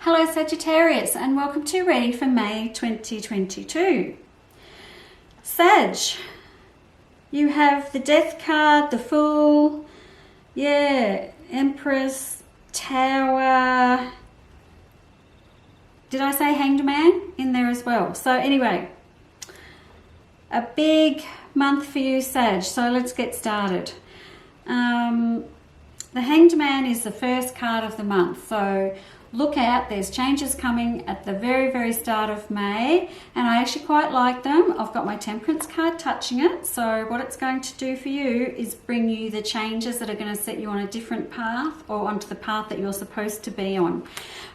Hello Sagittarius, and welcome to reading for May 2022. Sag, you have the Death card, the Fool, Empress, Tower. Did I say Hanged Man in there as well? So anyway, a big month for you, Sag. So let's get started. The Hanged Man is the first card of the month. So look out, there's changes coming at the very start of May, and I actually quite like them. I've got my Temperance card touching it. So what it's going to do for you is bring you the changes that are going to set you on a different path, or onto the path that you're supposed to be on.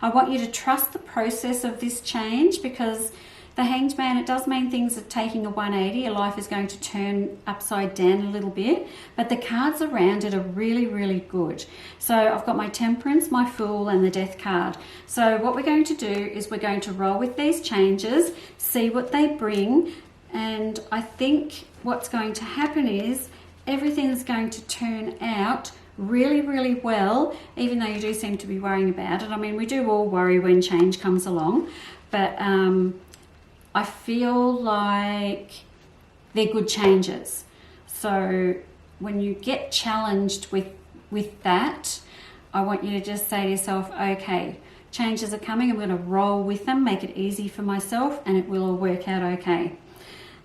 I want you to trust the process of this change, because the Hanged Man, it does mean things are taking a 180. Your life is going to turn upside down a little bit, but the cards around it are really good. So I've got my Temperance, my Fool, and the Death card. So what we're going to do is we're going to roll with these changes, see what they bring, and I think what's going to happen is everything's going to turn out really well, even though you do seem to be worrying about it. I mean, we do all worry when change comes along, but I feel like they're good changes. So when you get challenged with that, I want you to just say to yourself, okay, changes are coming, I'm going to roll with them, make it easy for myself, and it will all work out okay.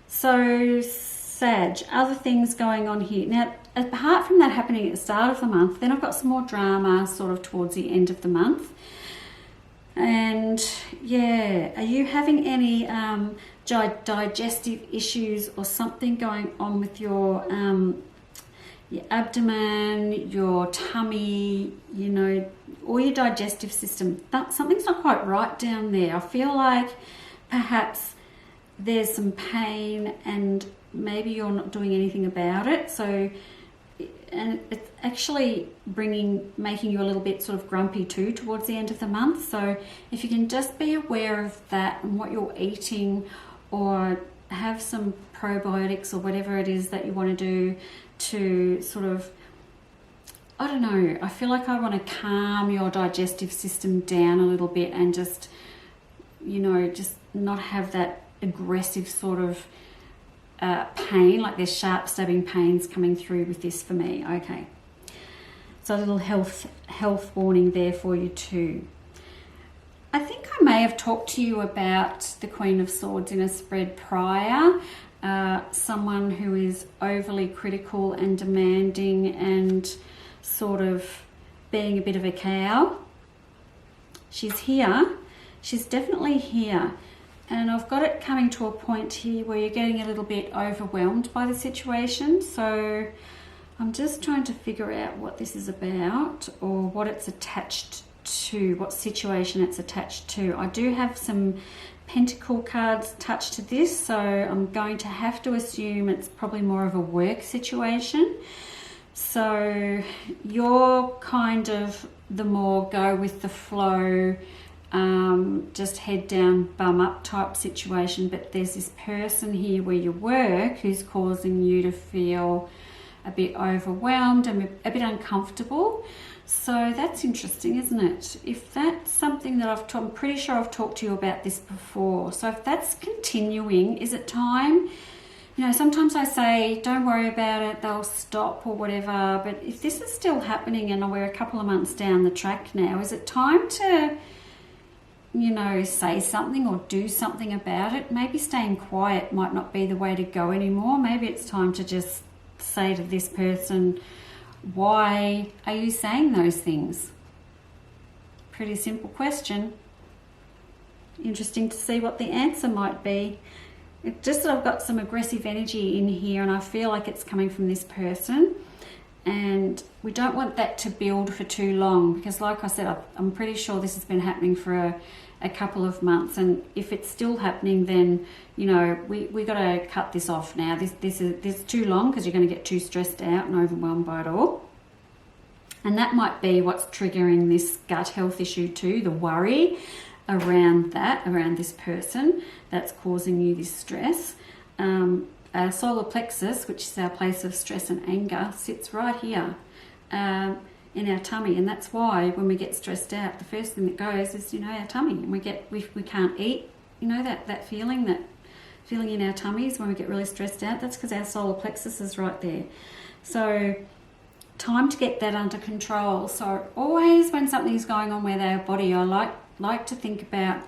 So Sag, other things going on here. Now, apart from that happening at the start of the month, then I've got some more drama sort of towards the end of the month. And are you having any digestive issues or something going on with your abdomen, your tummy, or your digestive system? Something's not quite right down there. I feel like perhaps there's some pain and maybe you're not doing anything about it. So, and it's actually making you a little bit sort of grumpy too towards the end of the month. So if you can just be aware of that and what you're eating, or have some probiotics or whatever it is that you want to do to sort of, I don't know, I feel like I want to calm your digestive system down a little bit and just, just not have that aggressive sort of pain, like there's sharp stabbing pains coming through with this for me. Okay, so a little health warning there for you too. I think I may have talked to you about the Queen of Swords in a spread prior. Someone who is overly critical and demanding and sort of being a bit of a cow. She's here. She's definitely here. And I've got it coming to a point here where you're getting a little bit overwhelmed by the situation. So I'm just trying to figure out what this is about, or what it's attached to, what situation it's attached to. I do have some Pentacle cards attached to this, so I'm going to have to assume it's probably more of a work situation. So you're kind of the more go with the flow, just head down, bum up type situation, but there's this person here where you work who's causing you to feel a bit overwhelmed and a bit uncomfortable. So that's interesting, isn't it? If that's something that I'm pretty sure I've talked to you about this before. So if that's continuing, is it time? Sometimes I say, don't worry about it, they'll stop or whatever. But if this is still happening and we're a couple of months down the track now, is it time to say something or do something about it? Maybe staying quiet might not be the way to go anymore. Maybe it's time to just say to this person, why are you saying those things? Pretty simple question. Interesting to see what the answer might be. It's just that I've got some aggressive energy in here, and I feel like it's coming from this person. And we don't want that to build for too long, because like I said, I'm pretty sure this has been happening for a couple of months, and if it's still happening, then we got to cut this off now. This is too long, because you're going to get too stressed out and overwhelmed by it all. And that might be what's triggering this gut health issue too, the worry around this person that's causing you this stress. Our solar plexus, which is our place of stress and anger, sits right here. in our tummy, and that's why when we get stressed out, the first thing that goes is, you know, our tummy, and we can't eat. You know, that feeling in our tummies when we get really stressed out. That's because our solar plexus is right there. So time to get that under control. So always when something's going on with our body, I like to think about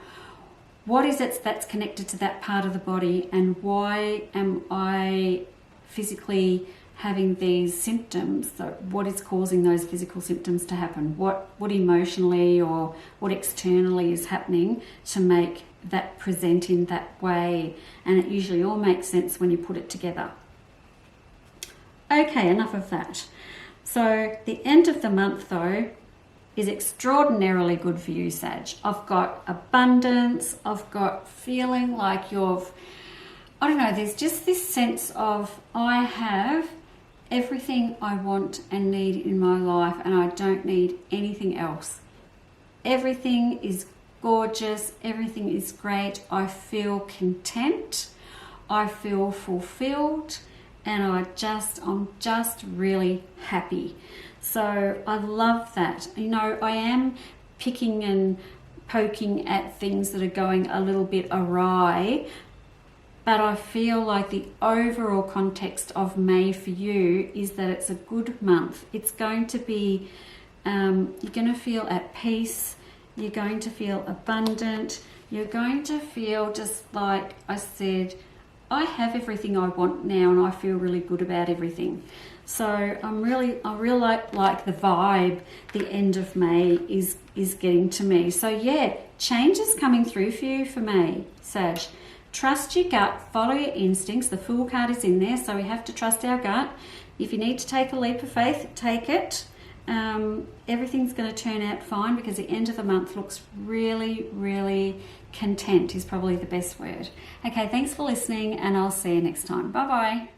what is it that's connected to that part of the body, and why am I physically having these symptoms? So what is causing those physical symptoms to happen? What emotionally or what externally is happening to make that present in that way? And it usually all makes sense when you put it together. Okay, enough of that. So the end of the month, though, is extraordinarily good for you, Sag. I've got abundance. I've got feeling like there's just this sense of I have everything I want and need in my life, and I don't need anything else. Everything is gorgeous. Everything is great. I feel content. I feel fulfilled, and I'm just really happy. So I love that. You know, I am picking and poking at things that are going a little bit awry, but I feel like the overall context of May for you is that it's a good month. It's going to be, you're going to feel at peace. You're going to feel abundant. You're going to feel just like I said, I have everything I want now, and I feel really good about everything. So I really like the vibe the end of May is getting to me. So yeah, change is coming through for you for May, Sag. Trust your gut, follow your instincts. The Fool card is in there, so we have to trust our gut. If you need to take a leap of faith, take it. Everything's going to turn out fine, because the end of the month looks really, really content is probably the best word. Okay, thanks for listening, and I'll see you next time. Bye-bye.